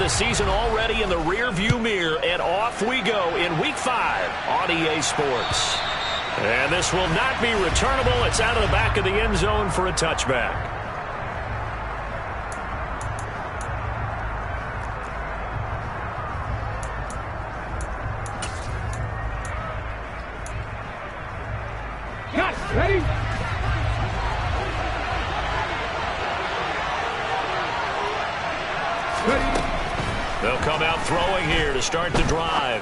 the season already in the rearview mirror, and off we go in Week 5 on EA Sports. And this will not be returnable. It's out of the back of the end zone for a touchback. Ready? They'll come out throwing here to start the drive.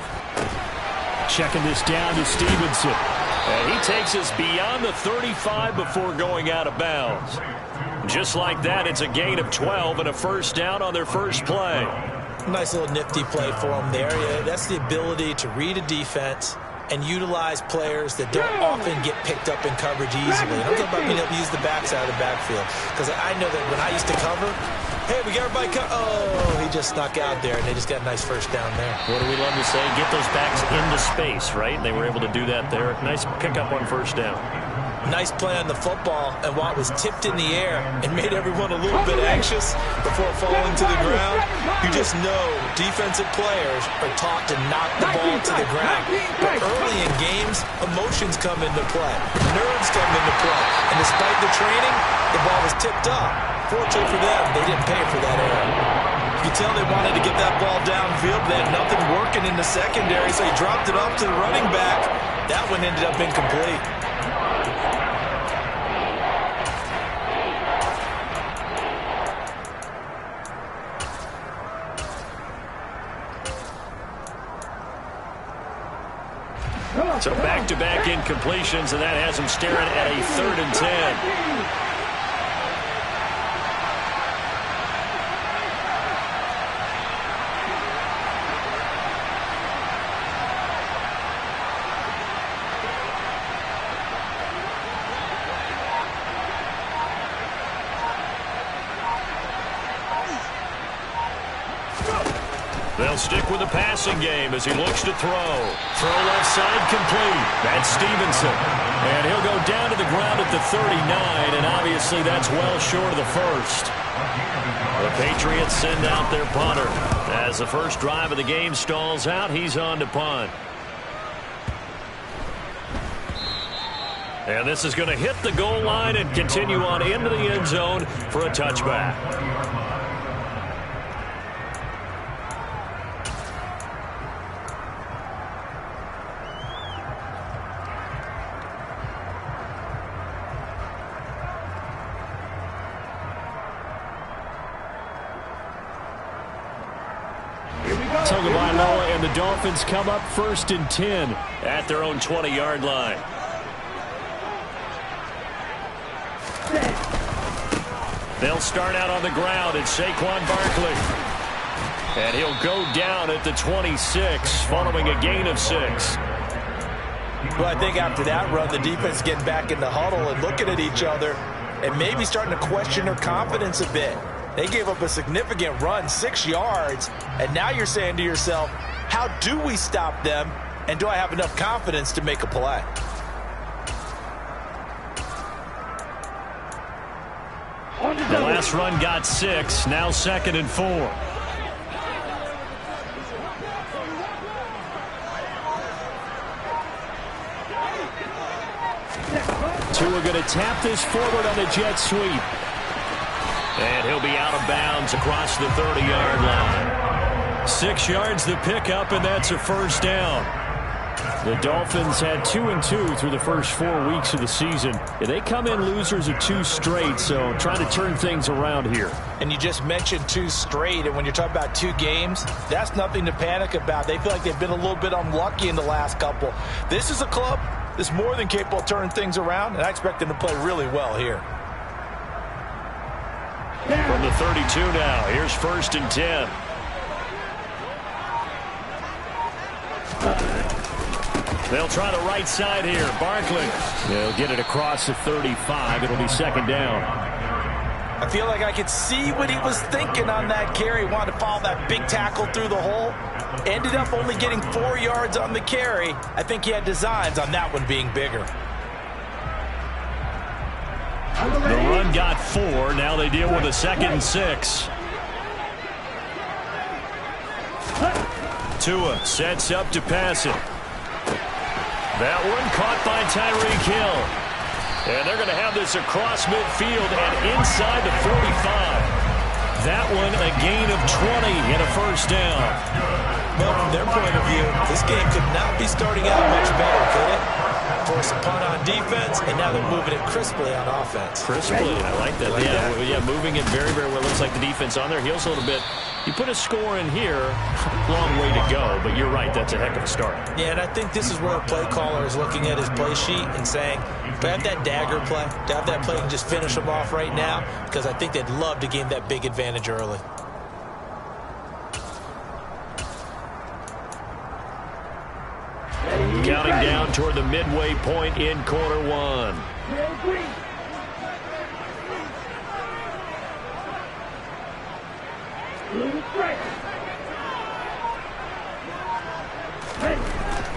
Checking this down to Stevenson. And he takes us beyond the 35 before going out of bounds. Just like that, it's a gain of 12 and a first down on their first play. Nice little nifty play for him there. Yeah, that's the ability to read a defense and utilize players that don't often get picked up in coverage easily. I'm talking about being able to use the backside of the backfield. Because I know that when I used to cover, hey, we got everybody oh, he just snuck out there, and they just got a nice first down there. What do we love to say? Get those backs into space, right? And they were able to do that there. Nice pickup on first down. Nice play on the football, and while it was tipped in the air and made everyone a little bit anxious before falling to the ground, you just know defensive players are taught to knock the ball to the ground. But early in games, emotions come into play. Nerves come into play. And despite the training, the ball was tipped up. Fortunately for them, they didn't pay for that error. You can tell they wanted to get that ball downfield. They had nothing working in the secondary, so he dropped it off to the running back. That one ended up incomplete. So back-to-back incompletions, and that has him staring at a 3rd and 10. They'll stick with the passing game as he looks to throw. Throw left side complete. That's Stevenson. And he'll go down to the ground at the 39, and obviously that's well short of the first. The Patriots send out their punter. As the first drive of the game stalls out, he's on to punt. And this is going to hit the goal line and continue on into the end zone for a touchback. Tagovailoa and the Dolphins come up 1st and 10 at their own 20-yard line. They'll start out on the ground. It's Saquon Barkley. And he'll go down at the 26 following a gain of 6. Well, I think after that run, the defense is getting back in the huddle and looking at each other and maybe starting to question their confidence a bit. They gave up a significant run, 6 yards, and now you're saying to yourself, how do we stop them, and do I have enough confidence to make a play? The last run got 6, now 2nd and 4. Tua going to tap this forward on the jet sweep. And he'll be out of bounds across the 30-yard line. 6 yards the pickup, and that's a first down. The Dolphins had 2-2 through the first 4 weeks of the season. They come in losers of 2 straight, so trying to turn things around here. And you just mentioned 2 straight, and when you're talking about 2 games, that's nothing to panic about. They feel like they've been a little bit unlucky in the last couple. This is a club that's more than capable of turning things around, and I expect them to play really well here. From the 32 now, here's 1st and 10. They'll try the right side here. Barkley. They'll get it across the 35. It'll be 2nd down. I feel like I could see what he was thinking on that carry. Wanted to follow that big tackle through the hole. Ended up only getting 4 yards on the carry. I think he had designs on that one being bigger. The run got 4. Now they deal with a 2nd and 6. Tua sets up to pass it. That one caught by Tyreek Hill. And they're going to have this across midfield and inside the 45. That one a gain of 20 and a first down. Well, from their point of view, this game could not be starting out much better, could it? Force a punt on defense, and now they're moving it crisply on offense. Crisply, I like that. Yeah, moving it very, very well. Looks like the defense on their heels a little bit. You put a score in here, long way to go, but you're right, that's a heck of a start. Yeah, and I think this is where a play caller is looking at his play sheet and saying, to have that dagger play, to have that play and just finish them off right now, because I think they'd love to gain that big advantage early. Counting down toward the midway point in quarter one.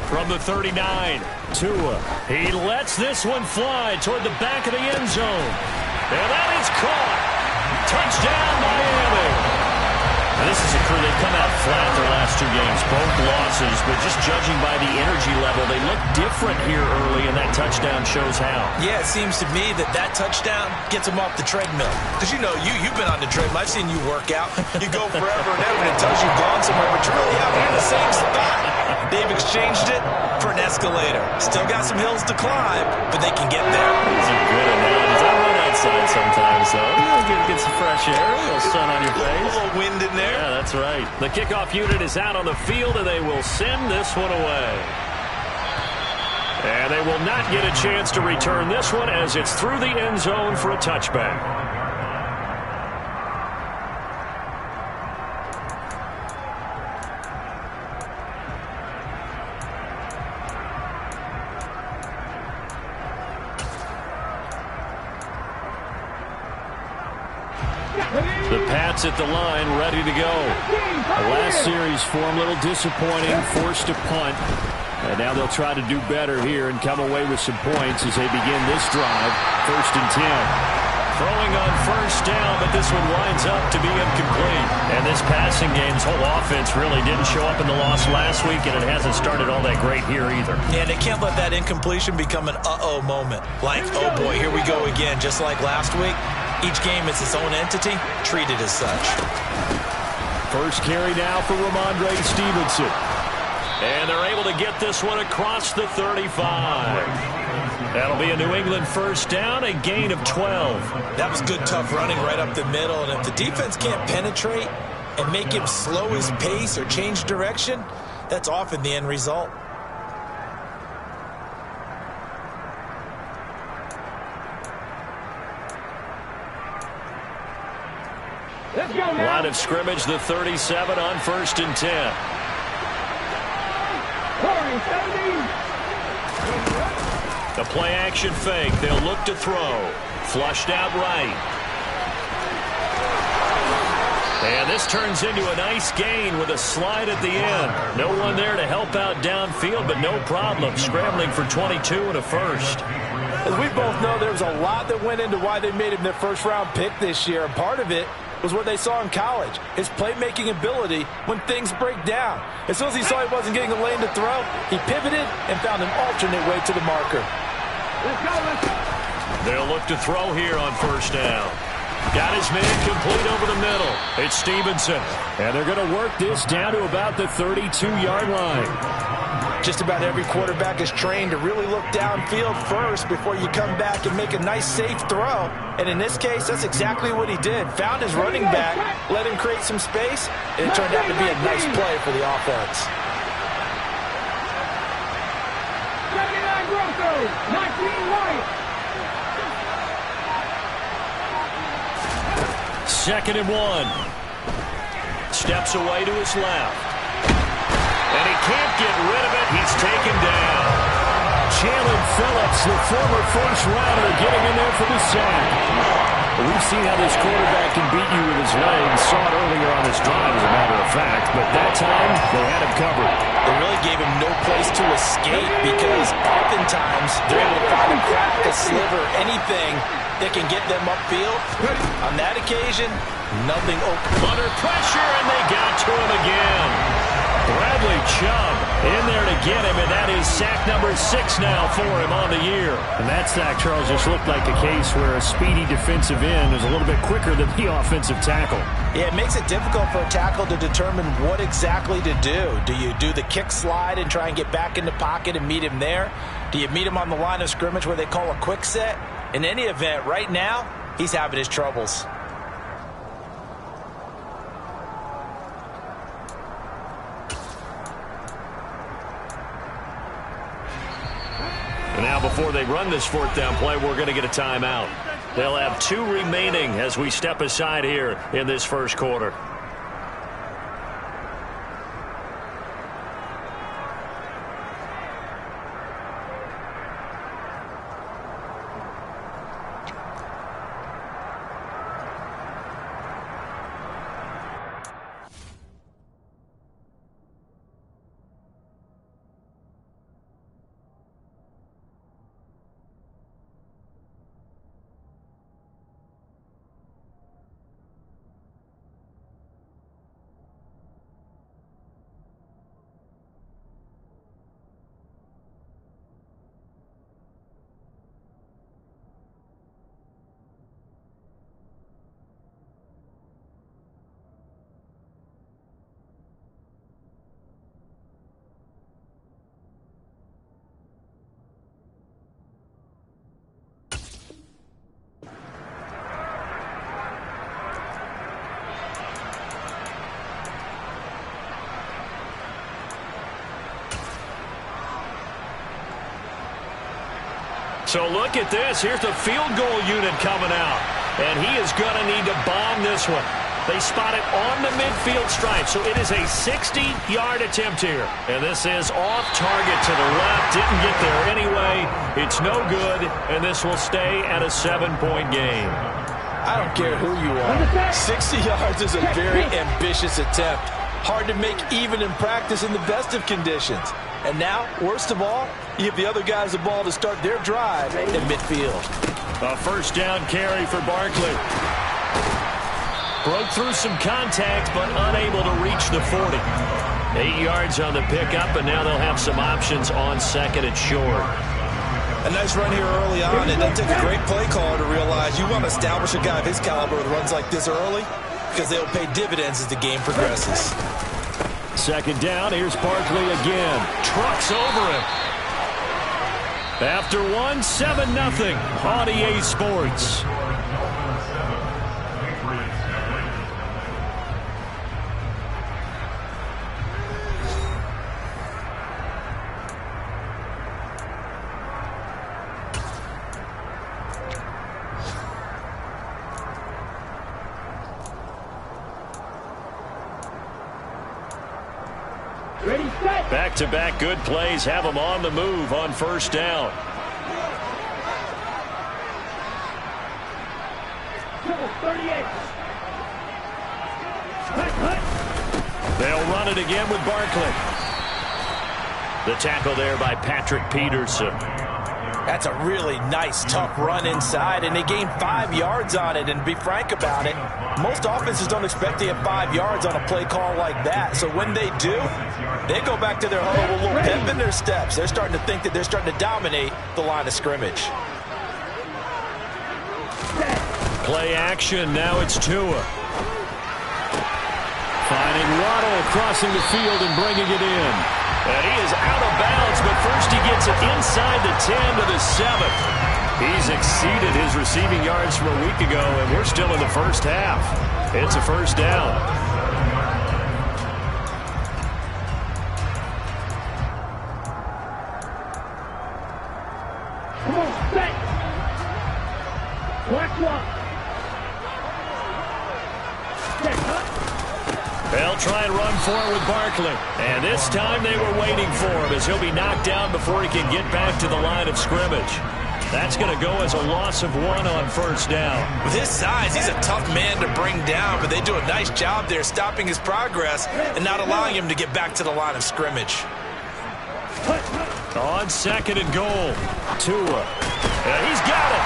From the 39, Tua. He lets this one fly toward the back of the end zone. And that is caught. Touchdown, Miami. Now, this is a crew, they've come out flat their last two games, both losses, but just judging by the energy level, they look different here early, and that touchdown shows how. Yeah, it seems to me that touchdown gets them off the treadmill. Because, you know, you've been on the treadmill. I've seen you work out. You go forever and ever, and it tells you've gone somewhere, but you're really out here in the same spot. They've exchanged it for an escalator. Still got some hills to climb, but they can get there. These are good analogies. I run outside sometimes, though. Get some fresh air, a little sun on your face. A little wind in there. Yeah, that's right. The kickoff unit is out on the field, and they will send this one away. And they will not get a chance to return this one as it's through the end zone for a touchback. The Pats at the line, ready to go. The last series for them, a little disappointing, forced to punt. And now they'll try to do better here and come away with some points as they begin this drive. 1st and 10. Throwing on first down, but this one winds up to be incomplete. And this passing game's whole offense really didn't show up in the loss last week, and it hasn't started all that great here either. Yeah, they can't let that incompletion become an uh-oh moment. Like, oh boy, here we go again, just like last week. Each game is its own entity, treated as such. First carry now for Ramondre Stevenson. And they're able to get this one across the 35. That'll be a New England first down, a gain of 12. That was good, tough running right up the middle. And if the defense can't penetrate and make him slow his pace or change direction, that's often the end result. Line of scrimmage, the 37 on 1st and 10. The play action fake. They'll look to throw. Flushed out right. And this turns into a nice gain with a slide at the end. No one there to help out downfield, but no problem. Scrambling for 22 and a first. As we both know, there was a lot that went into why they made him their first-round pick this year. And part of it was what they saw in college, his playmaking ability when things break down. As soon as he saw he wasn't getting a lane to throw, he pivoted and found an alternate way to the marker. They'll look to throw here on first down. Got his man complete over the middle. It's Stevenson. And they're going to work this down to about the 32-yard line. Just about every quarterback is trained to really look downfield first before you come back and make a nice, safe throw. And in this case, that's exactly what he did. Found his running back, let him create some space, and it turned out to be a nice play for the offense. Second and 1. Steps away to his left. And he can't get rid of it. He's taken down. Jalen Phillips, the former first-rounder, getting in there for the sack. We've seen how this quarterback can beat you with his legs. Saw it earlier on this drive, as a matter of fact. But that time, they had him covered. They really gave him no place to escape because oftentimes they're able to find a crack, a sliver, anything that can get them upfield. On that occasion, nothing open. Under pressure, and they got to him again. Bradley Chubb in there to get him, and that is sack number 6 now for him on the year. And that sack, Charles, just looked like a case where a speedy defensive end is a little bit quicker than the offensive tackle. Yeah, it makes it difficult for a tackle to determine what exactly to do. Do you do the kick slide and try and get back in the pocket and meet him there? Do you meet him on the line of scrimmage where they call a quick set? In any event, right now, he's having his troubles. And now before they run this 4th down play, we're going to get a timeout. They'll have 2 remaining as we step aside here in this first quarter. So look at this. Here's the field goal unit coming out. And he is going to need to bomb this one. They spot it on the midfield stripe. So it is a 60-yard attempt here. And this is off target to the left. Didn't get there anyway. It's no good. And this will stay at a 7-point game. I don't care who you are. 60 yards is a very ambitious attempt. Hard to make even in practice in the best of conditions. And now, worst of all, you give the other guys the ball to start their drive in midfield. A 1st down carry for Barkley. Broke through some contact, but unable to reach the 40. 8 yards on the pickup, and now they'll have some options on 2nd and short. A nice run here early on. It doesn't take a great play caller to realize you want to establish a guy of his caliber with runs like this early because they'll pay dividends as the game progresses. 2nd down, here's Barkley again. Trucks over him. After 7-0 on EA Sports. Back-to-back good plays have them on the move on 1st down. They'll run it again with Barkley. The tackle there by Patrick Peterson. That's a really nice, tough run inside, and they gained 5 yards on it. And be frank about it, most offenses don't expect to get 5 yards on a play call like that. So when they do, they go back to their huddle with a little pep in their steps. They're starting to think that they're starting to dominate the line of scrimmage. Play action, now it's Tua. Finding Waddle crossing the field and bringing it in. And he is out of bounds, but first he gets it inside the 10 to the 7. He's exceeded his receiving yards from a week ago, and we're still in the first half. It's a 1st down. Come on, set. Black one. They'll try and run for it with Barkley. And this time they were waiting for him as he'll be knocked down before he can get back to the line of scrimmage. That's going to go as a loss of 1 on 1st down. With his size, he's a tough man to bring down, but they do a nice job there stopping his progress and not allowing him to get back to the line of scrimmage. On 2nd and goal, Tua. And he's got it.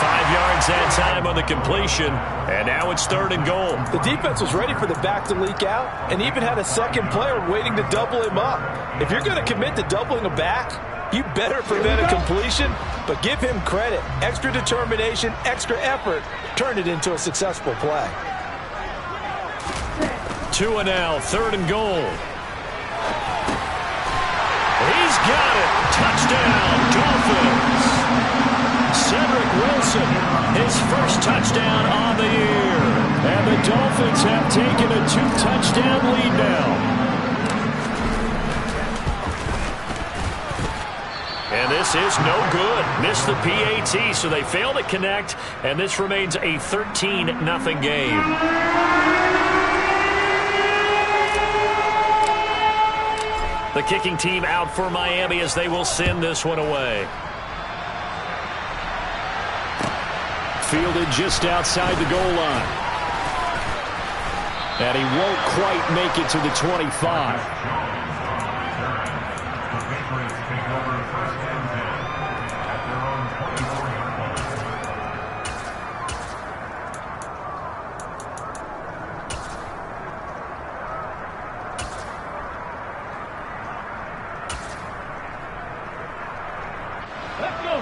5 yards that time on the completion, and now it's 3rd and goal. The defense was ready for the back to leak out and even had a second player waiting to double him up. If you're going to commit to doubling a back, you better prevent a completion, but give him credit. Extra determination, extra effort, turned it into a successful play. 2 and now, 3rd and goal. He's got it. Touchdown, Dolphins. Cedric Wilson, his first touchdown on the year. And the Dolphins have taken a 2-touchdown lead now. And this is no good. Missed the PAT, so they fail to connect, and this remains a 13-0 game. The kicking team out for Miami as they will send this one away. Fielded just outside the goal line. And he won't quite make it to the 25.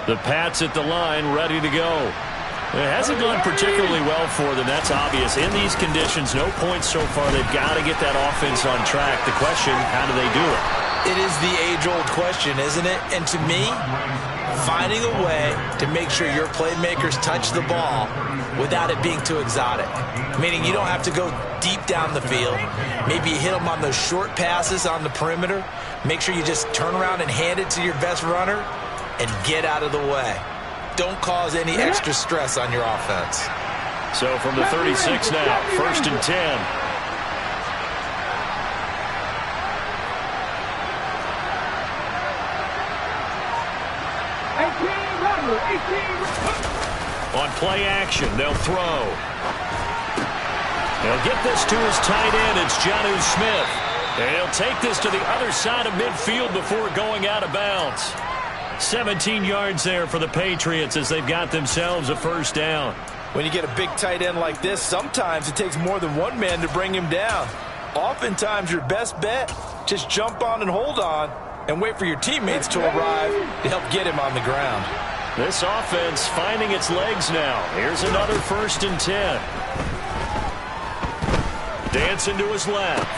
The Pats at the line, ready to go. It hasn't gone particularly well for them, that's obvious. In these conditions, no points so far. They've got to get that offense on track. The question, how do they do it? It is the age-old question, isn't it? And to me, finding a way to make sure your playmakers touch the ball without it being too exotic. Meaning you don't have to go deep down the field. Maybe you hit them on those short passes on the perimeter. Make sure you just turn around and hand it to your best runner and get out of the way. Don't cause any extra stress on your offense. So from the 36 now, 1st and 10. On play action, they'll throw. He'll get this to his tight end. It's Jonnu Smith. And he'll take this to the other side of midfield before going out of bounds. 17 yards there for the Patriots as they've got themselves a 1st down. When you get a big tight end like this, sometimes it takes more than one man to bring him down. Oftentimes your best bet, just jump on and hold on and wait for your teammates to arrive to help get him on the ground. This offense finding its legs now. Here's another 1st and 10. Dancing to his left.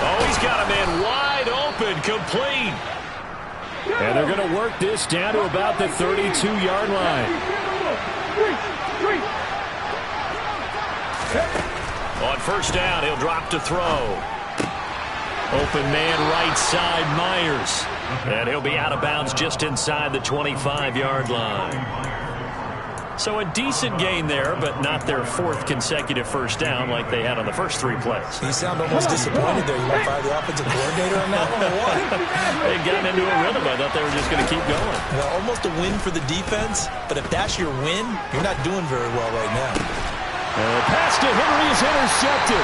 Oh, he's got a man wide open, complete. And they're going to work this down to about the 32-yard line. On 1st down, he'll drop to throw. Open man right side, Myers. And he'll be out of bounds just inside the 25-yard line. So a decent gain there, but not their 4th consecutive 1st down like they had on the first 3 plays. You sound almost disappointed there. You might fire the offensive coordinator on that one or what? They got into a rhythm. I thought they were just going to keep going. Well, almost a win for the defense, but if that's your win, you're not doing very well right now. The pass to Henry is intercepted.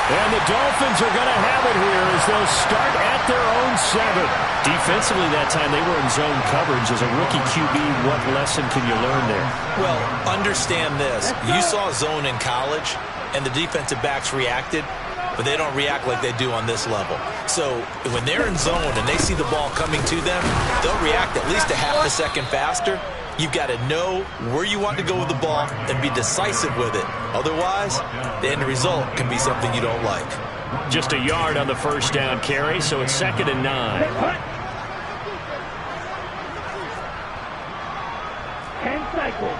And the Dolphins are going to have it here as they'll start at their own 7. Defensively that time, they were in zone coverage. As a rookie QB, what lesson can you learn there? Well, understand this. You saw zone in college, and the defensive backs reacted, but they don't react like they do on this level. So when they're in zone and they see the ball coming to them, they'll react at least a half a second faster. You've got to know where you want to go with the ball and be decisive with it. Otherwise, the end result can be something you don't like. Just a yard on the 1st down carry, so it's 2nd and 9. 10 cycles.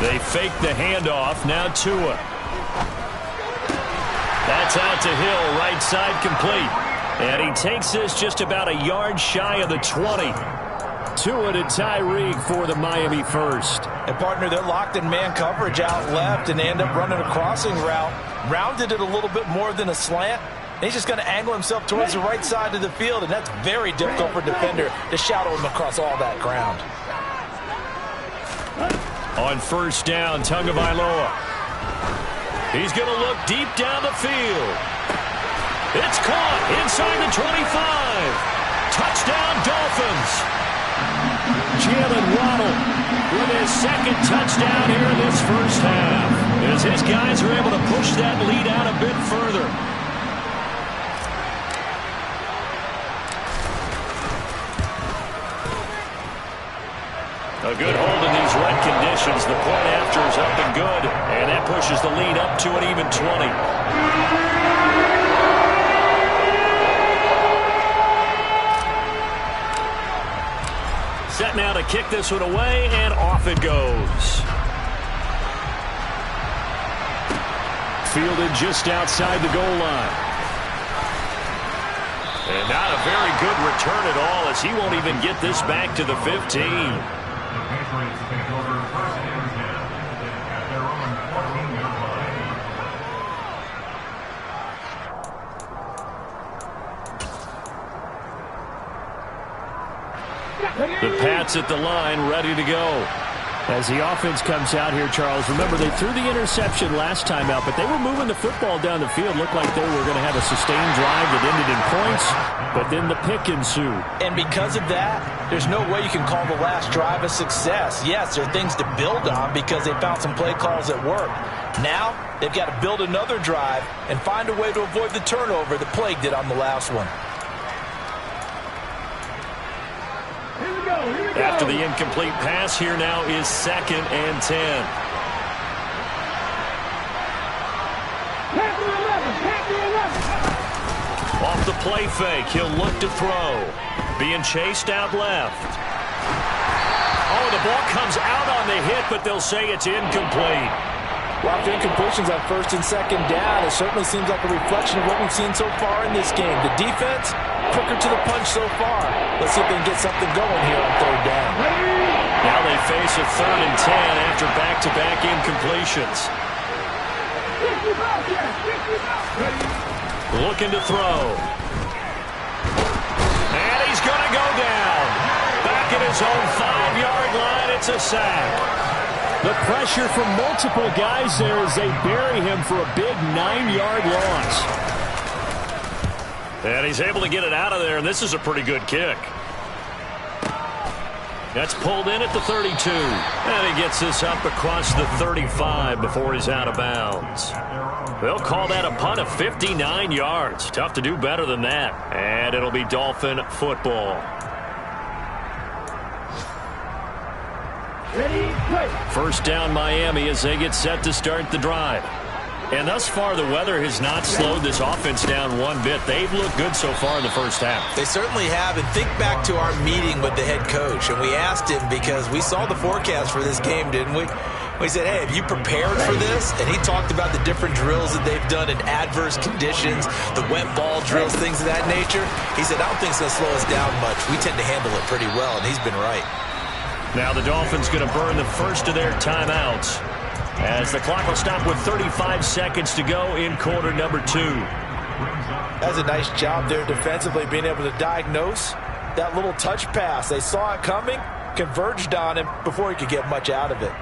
They fake the handoff. Now Tua. That's out to Hill, right side complete. And he takes this just about a yard shy of the 20. Tua to Tyreek for the Miami 1st. And, partner, they're locked in man coverage out left, and they end up running a crossing route. Rounded it a little bit more than a slant. And he's just going to angle himself towards the right side of the field, and that's very difficult for a defender to shadow him across all that ground. On 1st down, Tagovailoa. He's going to look deep down the field. It's caught inside the 25. Touchdown, Dolphins. Jalen Waddle with his second touchdown here in this first half, as his guys are able to push that lead out a bit further. A good hold in these wet conditions. The point after is up and good, and that pushes the lead up to an even 20. Set now to kick this one away, and off it goes. Fielded just outside the goal line. And not a very good return at all, as he won't even get this back to the 15. The Pats at the line, ready to go. As the offense comes out here, Charles, remember they threw the interception last time out, but they were moving the football down the field. Looked like they were going to have a sustained drive that ended in points, but then the pick ensued. And because of that, there's no way you can call the last drive a success. Yes, there are things to build on because they found some play calls that work. Now, they've got to build another drive and find a way to avoid the turnover that plagued it on the last one. After the incomplete pass, here now is 2nd and 10. Off the play fake, he'll look to throw. Being chased out left. Oh, the ball comes out on the hit, but they'll say it's incomplete. Well, after incompletions on 1st and 2nd down, it certainly seems like a reflection of what we've seen so far in this game. The defense, quicker to the punch so far. Let's see if they can get something going here on 3rd down. Now they face a 3rd and 10 after back-to-back incompletions. Looking to throw. And he's going to go down. Back at his own 5-yard line, it's a sack. The pressure from multiple guys there as they bury him for a big 9-yard loss. And he's able to get it out of there, and this is a pretty good kick. That's pulled in at the 32. And he gets this up across the 35 before he's out of bounds. They'll call that a punt of 59 yards. Tough to do better than that. And it'll be Dolphin football. First down Miami as they get set to start the drive. And thus far, the weather has not slowed this offense down one bit. They've looked good so far in the first half. They certainly have. And think back to our meeting with the head coach. And we asked him because we saw the forecast for this game, didn't we? We said, hey, have you prepared for this? And he talked about the different drills that they've done in adverse conditions, the wet ball drills, things of that nature. He said, I don't think it's going to slow us down much. We tend to handle it pretty well, and he's been right. Now the Dolphins going to burn the first of their timeouts as the clock will stop with 35 seconds to go in quarter number 2. That's a nice job there defensively, being able to diagnose that little touch pass. They saw it coming, converged on him before he could get much out of it.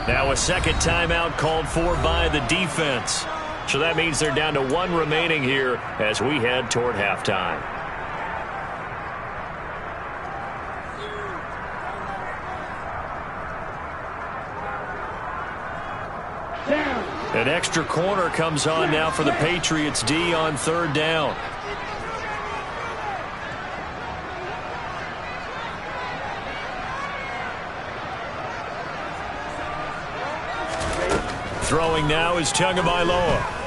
Now a second timeout called for by the defense. So that means they're down to 1 remaining here as we head toward halftime. An extra corner comes on now for the Patriots D on 3rd down. Throwing now is Tagovailoa.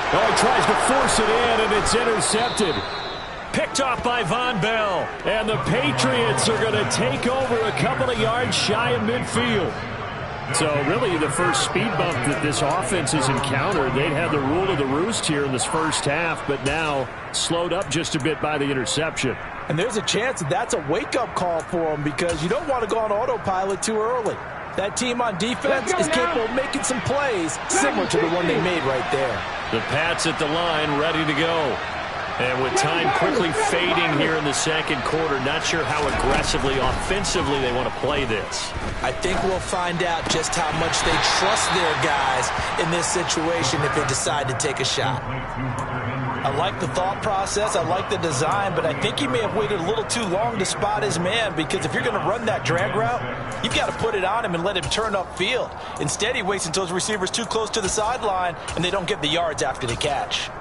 Oh, he tries to force it in, and it's intercepted. Picked off by Von Bell. And the Patriots are going to take over a couple of yards shy of midfield. So really the first speed bump that this offense has encountered, they'd had the rule of the roost here in this first half, but now slowed up just a bit by the interception. And there's a chance that that's a wake-up call for them because you don't want to go on autopilot too early. That team on defense is capable of making some plays similar to the one they made right there. The Pats at the line ready to go. And with time quickly fading here in the second quarter, not sure how aggressively, offensively they want to play this. I think we'll find out just how much they trust their guys in this situation if they decide to take a shot. I like the thought process. I like the design, but I think he may have waited a little too long to spot his man, because if you're going to run that drag route, you've got to put it on him and let him turn upfield. Instead, he waits until his receiver's too close to the sideline, and they don't get the yards after the catch.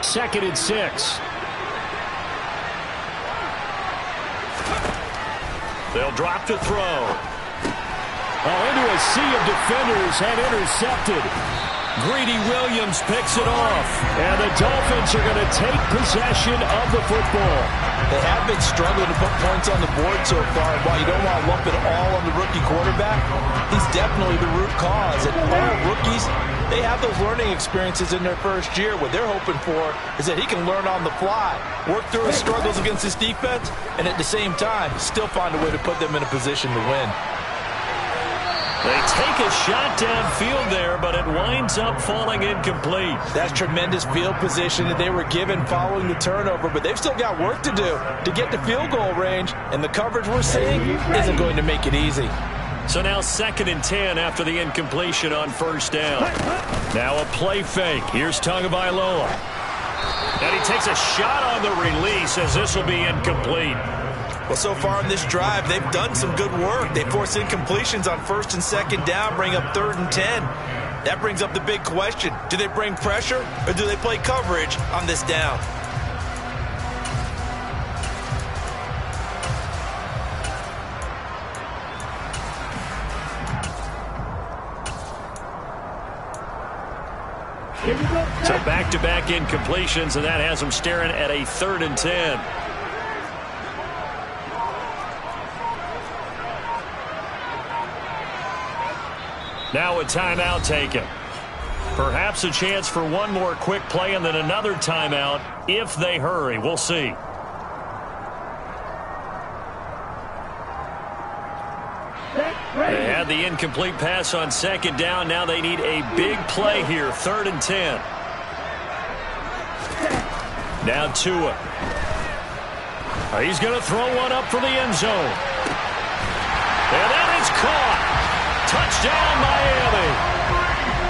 2nd and 6. They'll drop to throw. Into a sea of defenders and intercepted. Greedy Williams picks it off. And the Dolphins are going to take possession of the football. They have been struggling to put points on the board so far. While you don't want to lump it all on the rookie quarterback, he's definitely the root cause. And all rookies, they have those learning experiences in their first year. What they're hoping for is that he can learn on the fly, work through his struggles against his defense, and at the same time, still find a way to put them in a position to win. They take a shot downfield there, but it winds up falling incomplete. That's tremendous field position that they were given following the turnover, but they've still got work to do to get to field goal range, and the coverage we're seeing isn't going to make it easy. So now 2nd and 10 after the incompletion on first down. Now a play fake. Here's Tagovailoa. And he takes a shot on the release as this will be incomplete. Well, so far in this drive, they've done some good work. They force incompletions on 1st and 2nd down, bring up 3rd and 10. That brings up the big question. Do they bring pressure or do they play coverage on this down? So back-to-back incompletions, and that has them staring at a 3rd and 10. Now a timeout taken. Perhaps a chance for one more quick play and then another timeout if they hurry. We'll see. They had the incomplete pass on 2nd down. Now they need a big play here. 3rd and 10. Now Tua. He's going to throw one up for the end zone. And that is caught. Touchdown, Miami.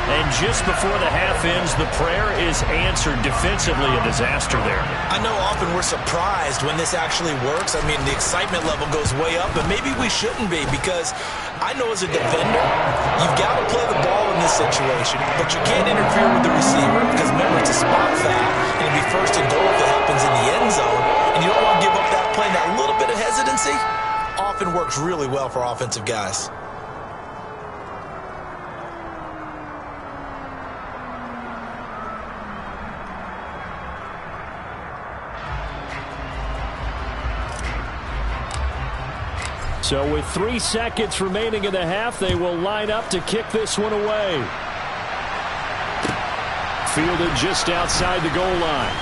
And just before the half ends, the prayer is answered. Defensively, a disaster there. I know often we're surprised when this actually works. I mean, the excitement level goes way up, but maybe we shouldn't be, because I know as a defender, you've got to play the ball in this situation, but you can't interfere with the receiver because, remember, it's a spot foul, and it'll be 1st and goal if it happens in the end zone, and you don't want to give up that play. That little bit of hesitancy often works really well for offensive guys. So with 3 seconds remaining in the half, they will line up to kick this one away. Fielded just outside the goal line.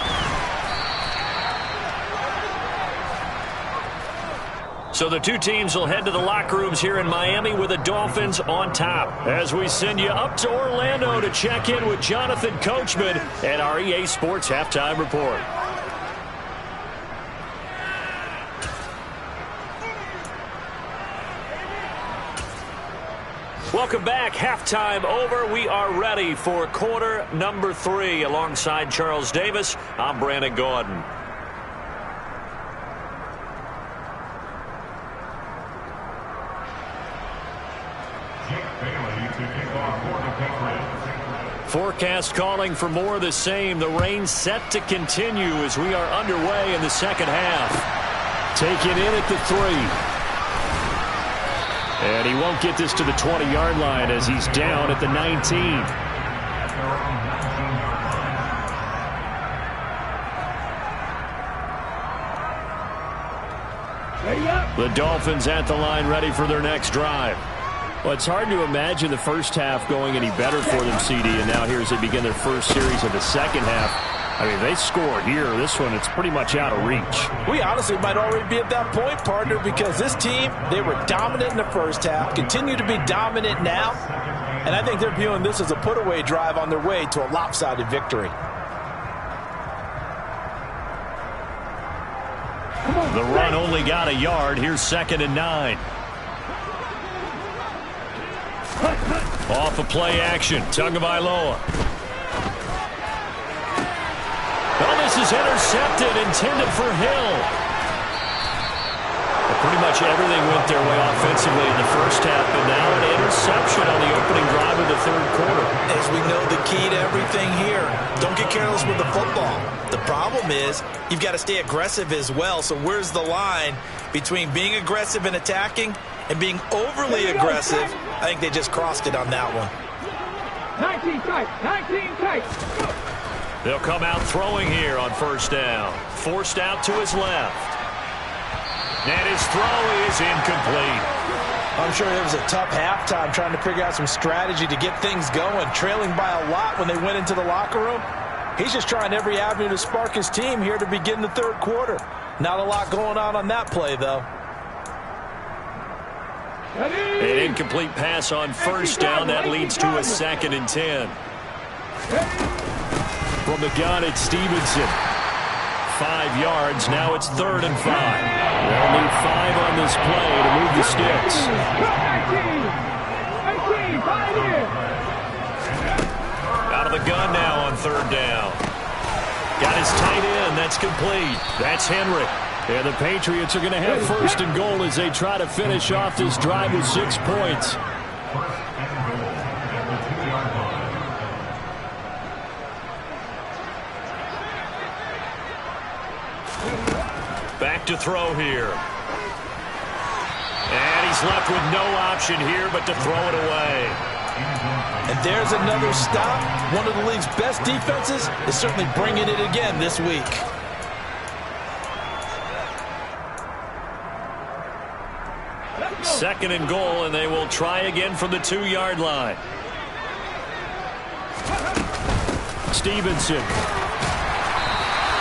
So the two teams will head to the locker rooms here in Miami with the Dolphins on top. As we send you up to Orlando to check in with Jonathan Coachman and our EA Sports Halftime Report. Welcome back. Halftime over. We are ready for quarter number 3. Alongside Charles Davis, I'm Brandon Gaudin. Forecast calling for more of the same. The rain set to continue as we are underway in the second half. Taken in at the 3. And he won't get this to the 20-yard line as he's down at the 19. The Dolphins at the line ready for their next drive. Well, it's hard to imagine the first half going any better for them, CD, and now here as they begin their first series of the second half. I mean, they score here. This one, it's pretty much out of reach. We honestly might already be at that point, partner, because this team, they were dominant in the first half, continue to be dominant now. And I think they're viewing this as a put-away drive on their way to a lopsided victory. The run only got a yard. Here's 2nd and 9. Off of play action. Tagovailoa. Well, this is intercepted, intended for Hill. Well, pretty much everything went their way offensively in the first half, but now an interception on the opening drive of the third quarter. As we know, the key to everything here, don't get careless with the football. The problem is you've got to stay aggressive as well. So where's the line between being aggressive and attacking and being overly aggressive? I think they just crossed it on that one. 19 tight, 19 tight. They'll come out throwing here on first down. Forced out to his left. And his throw is incomplete. I'm sure it was a tough halftime trying to figure out some strategy to get things going, trailing by a lot when they went into the locker room. He's just trying every avenue to spark his team here to begin the third quarter. Not a lot going on that play, though. An incomplete pass on first down. That leads to a 2nd and 10. From the gun, it's Stevenson. 5 yards. Now it's 3rd and 5. They'll need 5 on this play to move the sticks. 18, 5 here. Out of the gun now on 3rd down. Got his tight end. That's complete. That's Henry. And the Patriots are going to have 1st and goal as they try to finish off this drive with 6 points. Back to throw here. And he's left with no option here but to throw it away. And there's another stop. One of the league's best defenses is certainly bringing it again this week. Second and goal, and they will try again from the 2-yard line. Stevenson.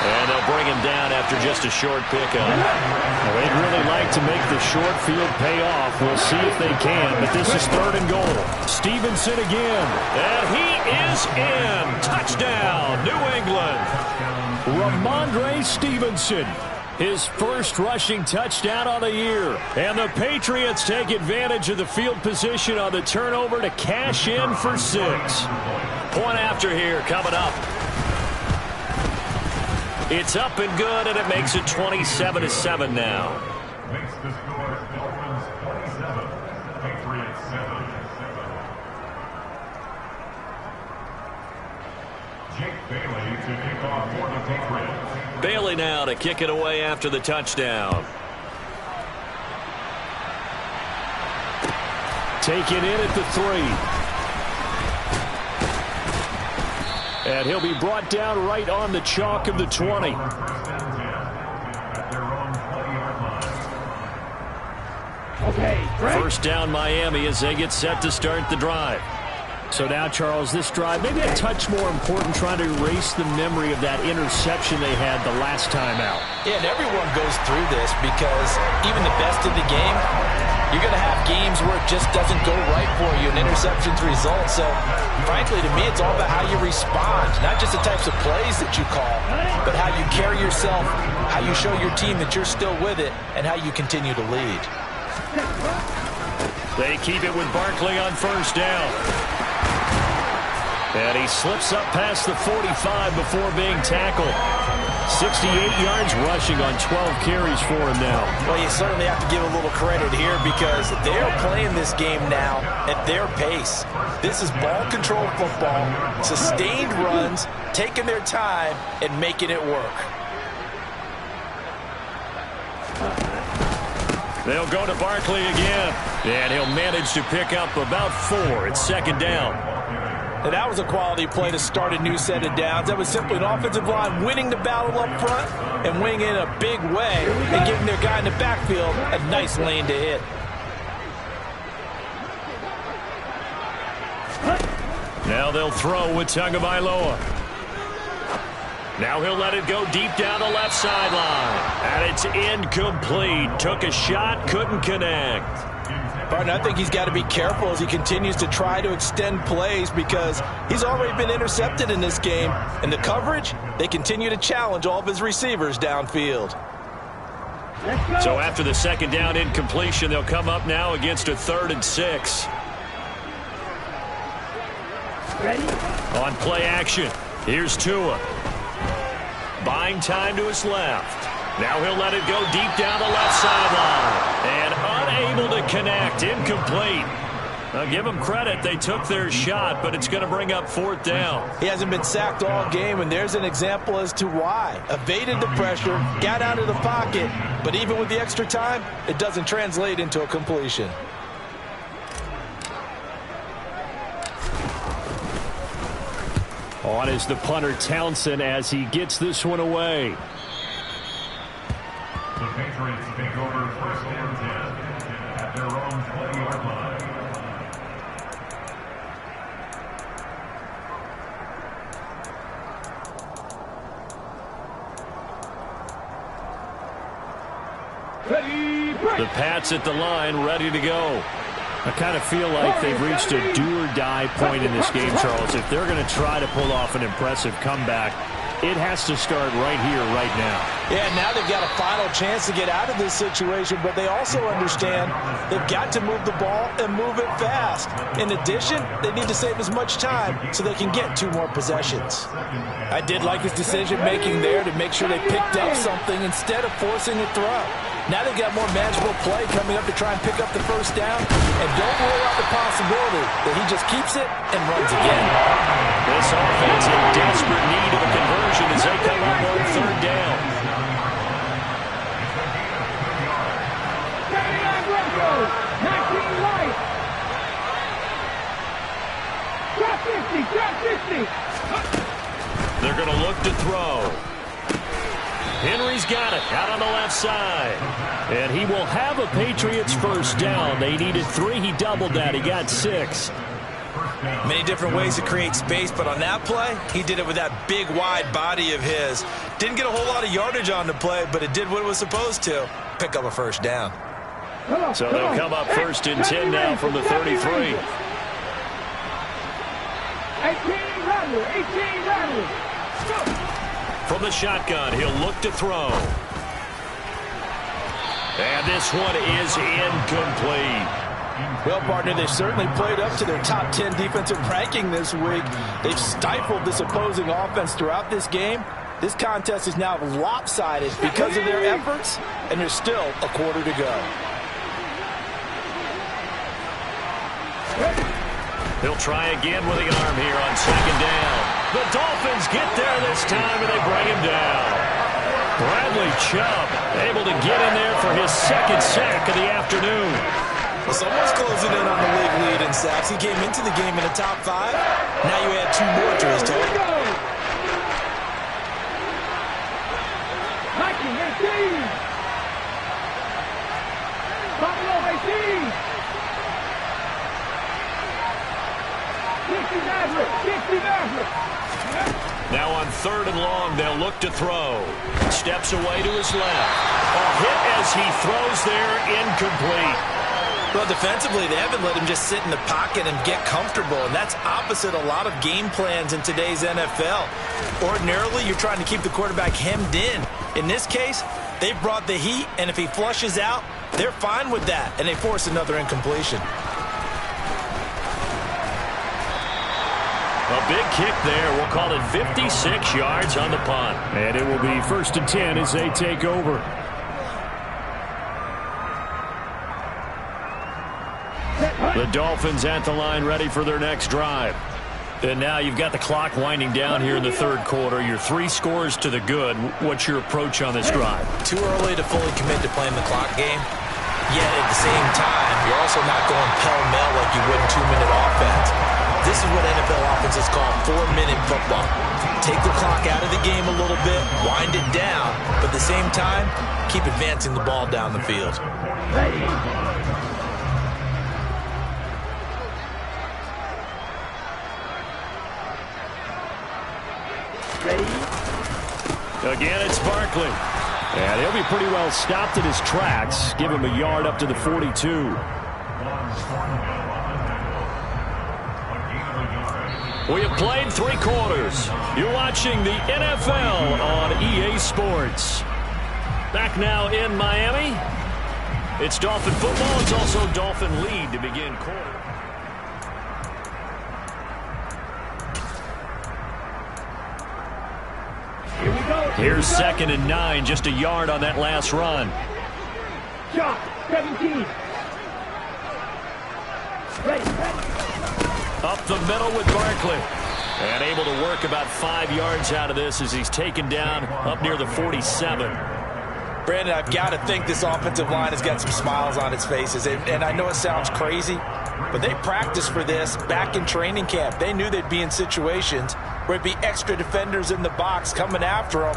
And they'll bring him down after just a short pickup. Well, they'd really like to make the short field pay off. We'll see if they can, but this is 3rd and goal. Stevenson again. And he is in. Touchdown, New England. Ramondre Stevenson. His first rushing touchdown on the year. And the Patriots take advantage of the field position on the turnover to cash in for 6. Point after here coming up. It's up and good, and it makes it 27-7 now. Makes the score Dolphins 27, Patriots 7. Jake Bailey to kick off for the Patriots. Bailey now to kick it away after the touchdown. Taken in at the 3. And he'll be brought down right on the chalk of the 20. Okay, First down Miami as they get set to start the drive. So now, Charles, this drive maybe a touch more important, trying to erase the memory of that interception they had the last time out. Yeah, and everyone goes through this because even the best of the game, you're going to have games where it just doesn't go right for you, and interceptions result. So, frankly, to me, it's all about how you respond, not just the types of plays that you call, but how you carry yourself, how you show your team that you're still with it, and how you continue to lead. They keep it with Barkley on first down. And he slips up past the 45 before being tackled. 68 yards rushing on 12 carries for him now. Well, you certainly have to give a little credit here because they're playing this game now at their pace. This is ball control football, sustained runs, taking their time and making it work. They'll go to Barkley again. And he'll manage to pick up about 4. It's 2nd down. And that was a quality play to start a new set of downs. That was simply an offensive line winning the battle up front and winning in a big way and giving their guy in the backfield a nice lane to hit. Now they'll throw with Tagovailoa. Now he'll let it go deep down the left sideline. And it's incomplete. Took a shot, couldn't connect. Partner, I think he's got to be careful as he continues to try to extend plays because he's already been intercepted in this game. And the coverage, they continue to challenge all of his receivers downfield. So after the second down incompletion, they'll come up now against a 3rd and 6. Ready? On play action, here's Tua. Buying time to his left. Now he'll let it go deep down the left sideline. And unable to connect, incomplete. Now give them credit, they took their shot, but it's going to bring up 4th down. He hasn't been sacked all game, and there's an example as to why. Evaded the pressure, got out of the pocket, but even with the extra time, it doesn't translate into a completion. On is the punter Townsend as he gets this one away. The Patriots take over 1st and 10 at their own 20-yard line. Ready, break. The Pats at the line, ready to go. I kind of feel like they've reached a do-or-die point in this game, Charles. If they're going to try to pull off an impressive comeback, it has to start right here, right now. Yeah, now they've got a final chance to get out of this situation, but they also understand they've got to move the ball and move it fast. In addition, they need to save as much time so they can get 2 more possessions. I did like his decision-making there to make sure they picked up something instead of forcing a throw. Now they've got more manageable play coming up to try and pick up the 1st down. And don't rule out the possibility that he just keeps it and runs again. This offense in desperate need of a conversion as they come up on 3rd down. 19 light. Drop 50, drop 50. They're going to look to throw. Henry's got it out on the left side. And he will have a Patriots 1st down. They needed 3. He doubled that. He got 6. Many different ways to create space, but on that play, he did it with that big, wide body of his. Didn't get a whole lot of yardage on the play, but it did what it was supposed to. Pick up a 1st down. So they'll come up 1st and 10 now from the 33. 18 rattle, 18 rattle. From the shotgun, he'll look to throw. And this one is incomplete. Well, partner, they've certainly played up to their top 10 defensive ranking this week. They've stifled this opposing offense throughout this game. This contest is now lopsided because of their efforts, and there's still a quarter to go. He'll try again with the arm here on 2nd down. The Dolphins get there this time, and they bring him down. Bradley Chubb able to get in there for his 2nd sack of the afternoon. Well, someone's closing in on the league lead in sacks. He came into the game in the top 5. Now you add 2 more to his total. 19, 18. Buffalo 18. 60 Maverick, 60 Maverick. Now on 3rd and long, they'll look to throw. Steps away to his left. A hit as he throws there, incomplete. Well, defensively, they haven't let him just sit in the pocket and get comfortable, and that's opposite a lot of game plans in today's NFL. Ordinarily, you're trying to keep the quarterback hemmed in. In this case, they've brought the heat, and if he flushes out, they're fine with that, and they force another incompletion. A big kick there. We'll call it 56 yards on the punt. And it will be 1st and 10 as they take over. The Dolphins at the line ready for their next drive. And now you've got the clock winding down here in the 3rd quarter. You're 3 scores to the good. What's your approach on this drive? Too early to fully commit to playing the clock game. Yet at the same time, you're also not going pell-mell like you would in 2-minute offense. This is what NFL offenses call 4-minute football. Take the clock out of the game a little bit, wind it down, but at the same time, keep advancing the ball down the field. Again, it's Barkley. And he'll be pretty well stopped in his tracks. Give him a yard up to the 42. We have played 3 quarters. You're watching the NFL on EA Sports. Back now in Miami. It's Dolphin football. It's also Dolphin lead to begin quarter. Here we go. Here's 2nd and 9, just a yard on that last run. Shot, 17. Ready. Up the middle with Barkley. And able to work about 5 yards out of this as he's taken down up near the 47. Brandon, I've got to think this offensive line has got some smiles on its faces. And I know it sounds crazy, but they practiced for this back in training camp. They knew they'd be in situations where it'd be extra defenders in the box coming after them,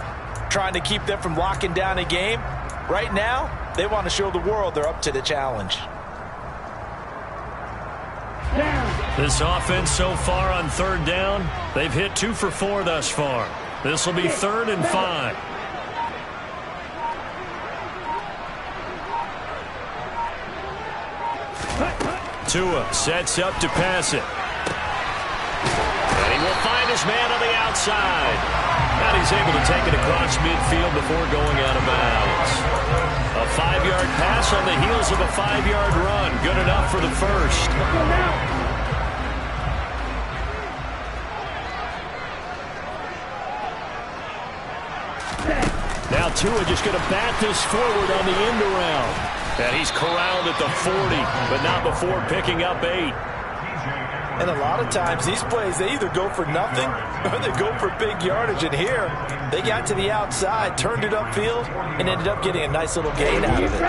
trying to keep them from locking down a game. Right now, they want to show the world they're up to the challenge. This offense so far on 3rd down, they've hit 2 for 4 thus far. This will be 3rd and 5. Tua sets up to pass it. And he will find his man on the outside. And he's able to take it across midfield before going out of bounds. A 5-yard pass on the heels of a 5-yard run. Good enough for the first. Now Tua just going to bat this forward on the end around. And he's corralled at the 40, but not before picking up 8. And a lot of times these plays, they either go for nothing or they go for big yardage. And here, they got to the outside, turned it upfield, and ended up getting a nice little gain out of it.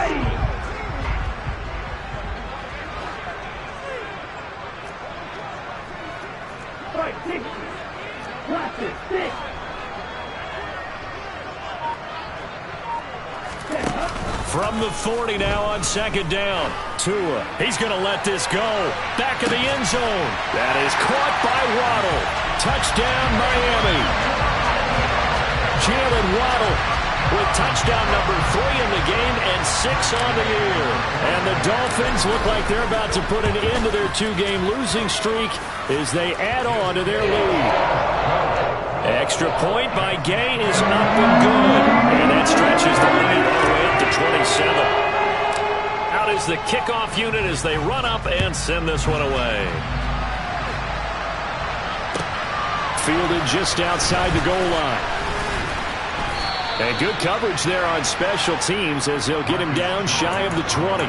From the 40 now on 2nd down. Tua, he's going to let this go. Back of the end zone. That is caught by Waddle. Touchdown, Miami. Jalen Waddle with touchdown number 3 in the game and 6 on the year. And the Dolphins look like they're about to put an end to their 2-game losing streak as they add on to their lead. Extra point by Gay is up and good. And that stretches the lead all the way up to 27. Out is the kickoff unit as they run up and send this one away. Fielded just outside the goal line. And good coverage there on special teams as they'll get him down shy of the 20.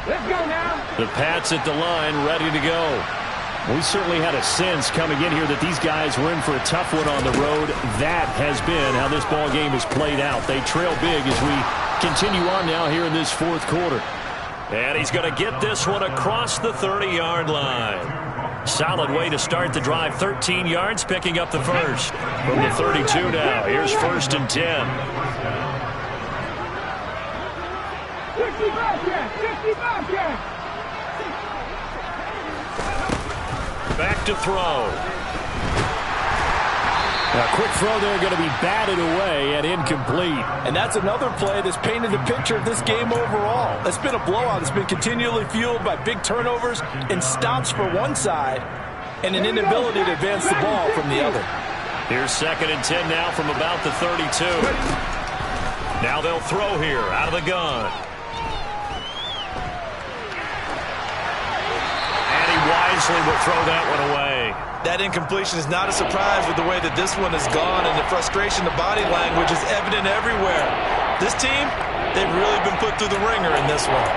Let's go now. The Pats at the line, ready to go. We certainly had a sense coming in here that these guys were in for a tough one on the road. That has been how this ball game has played out. They trail big as we continue on now here in this 4th quarter. And he's going to get this one across the 30-yard line. Solid way to start the drive. 13 yards, picking up the first. From the 32 now, here's 1st and 10. 55 yards. Back to throw. A quick throw there going to be batted away and incomplete. And that's another play that's painted the picture of this game overall. It's been a blowout. It's been continually fueled by big turnovers and stops for one side and an inability to advance the ball from the other. Here's 2nd and 10 now from about the 32. Now they'll throw here out of the gun. And he wisely will throw that one away. That incompletion is not a surprise with the way that this one has gone, and the frustration, the body language is evident everywhere. This team, they've really been put through the ringer in this one.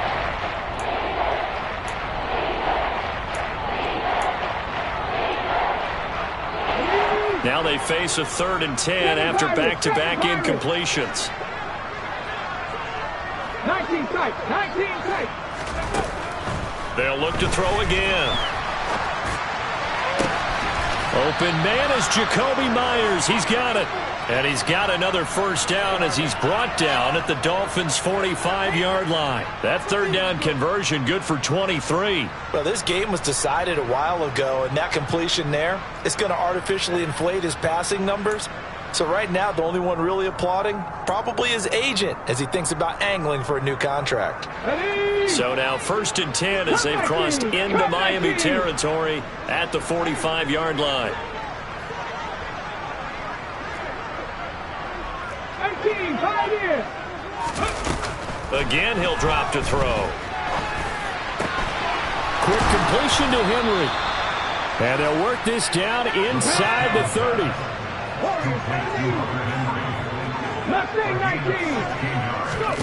Now they face a 3rd and 10 after back-to-back incompletions. 19 tight, 19 tight. They'll look to throw again. Open man is Jacoby Myers. He's got it. And he's got another first down as he's brought down at the Dolphins' 45-yard line. That 3rd down conversion good for 23. Well, this game was decided a while ago, and that completion there is going to artificially inflate his passing numbers. So right now, the only one really applauding probably his agent as he thinks about angling for a new contract. So now 1st and 10 as they've crossed into Miami territory at the 45-yard line. 19, 5 years. Again, he'll drop to throw. Quick completion to Henry. And they'll work this down inside the 30. Mustang 19. Go.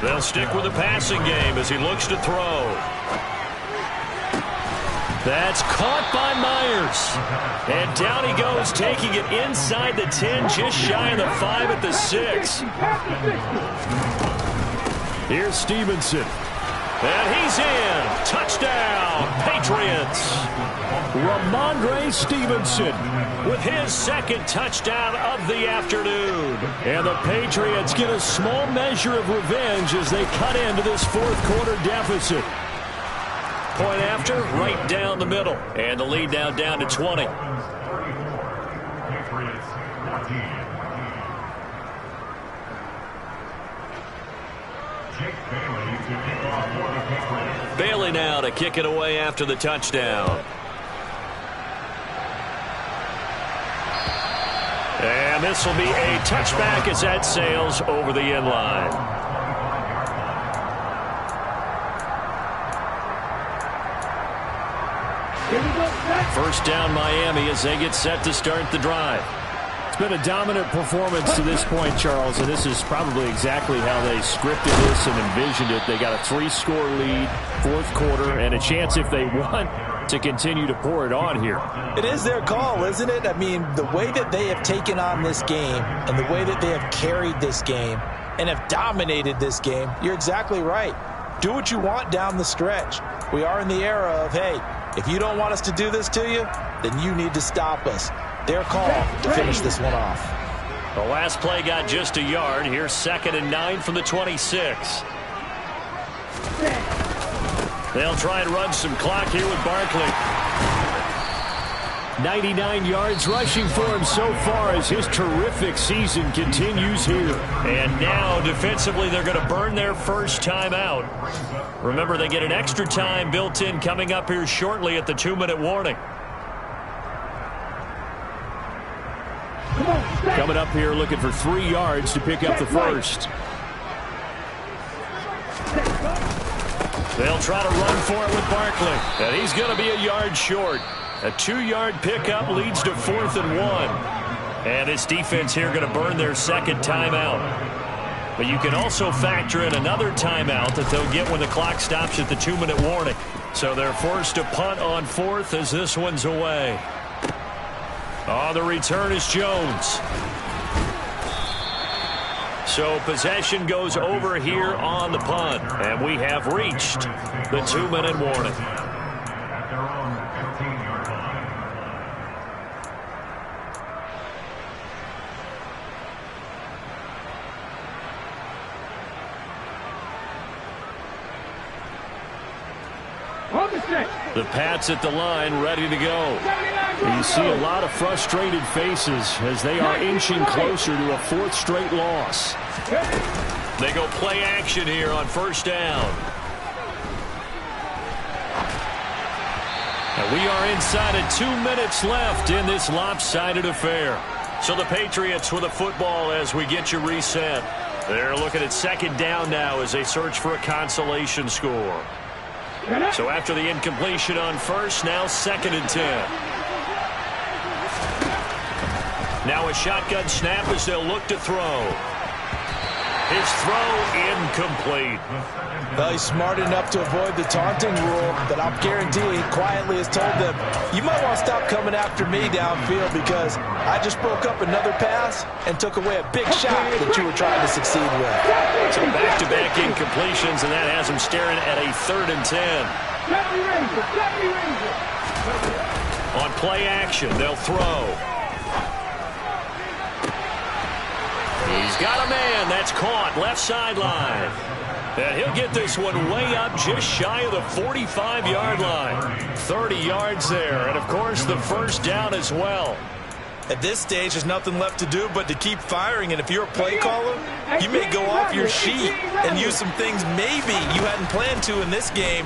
They'll stick with the passing game as he looks to throw. That's caught by Myers. And down he goes, taking it inside the 10, just shy of the 5 at the 6. Here's Stevenson. And he's in. Touchdown, Patriots. Ramondre Stevenson with his second touchdown of the afternoon. And the Patriots get a small measure of revenge as they cut into this fourth quarter deficit. Point after, right down the middle. And the lead now down to 20. Patriots 14. Jake Bailey to kick off for the Patriots. Bailey now to kick it away after the touchdown. And this will be a touchback as that sails over the end line. First down Miami as they get set to start the drive. It's been a dominant performance to this point, Charles, and this is probably exactly how they scripted this and envisioned it. They got a 3-score lead, fourth quarter, and a chance if they want to continue to pour it on here. It is their call, isn't it? I mean, the way that they have taken on this game and the way that they have carried this game and have dominated this game, you're exactly right. Do what you want down the stretch. We are in the era of, hey, if you don't want us to do this to you, then you need to stop us. Their call to finish this one off. The last play got just a yard. Here's 2nd and 9 from the 26. They'll try and run some clock here with Barkley. 99 yards rushing for him so far as his terrific season continues here. And now defensively they're going to burn their first timeout. Remember, they get an extra time built in coming up here shortly at the 2-minute warning. Coming up here looking for 3 yards to pick up the first. They'll try to run for it with Barkley. And he's going to be a yard short. A 2-yard pickup leads to 4th and 1. And this defense here going to burn their second timeout. But you can also factor in another timeout that they'll get when the clock stops at the 2-minute warning. So they're forced to punt on 4th as this one's away. On the return is Jones. So possession goes over here on the punt. And we have reached the 2-minute warning. At their own 15-yard line. The Pats at the line ready to go. You see a lot of frustrated faces as they are inching closer to a 4th straight loss. They go play action here on first down. And we are inside of 2 minutes left in this lopsided affair. So the Patriots with a football as we get you reset. They're looking at 2nd down now as they search for a consolation score. So after the incompletion on first, now 2nd and 10. Now a shotgun snap as they'll look to throw. His throw incomplete. Well, he's smart enough to avoid the taunting rule, but I'll guarantee he quietly has told them, you might want to stop coming after me downfield because I just broke up another pass and took away a big shot that you were trying to succeed with. So back-to-back incompletions, and that has him staring at a 3rd and 10. On play action, they'll throw. He's got a man. That's caught. Left sideline. And he'll get this one way up just shy of the 45-yard line. 30 yards there. And, of course, the first down as well. At this stage, there's nothing left to do but to keep firing. And if you're a play caller, you may go off your sheet and use some things maybe you hadn't planned to in this game.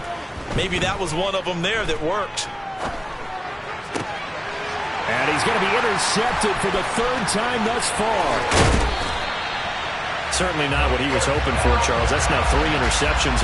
Maybe that was one of them there that worked. And he's going to be intercepted for the third time thus far. Certainly not what he was hoping for, Charles. That's now 3 interceptions.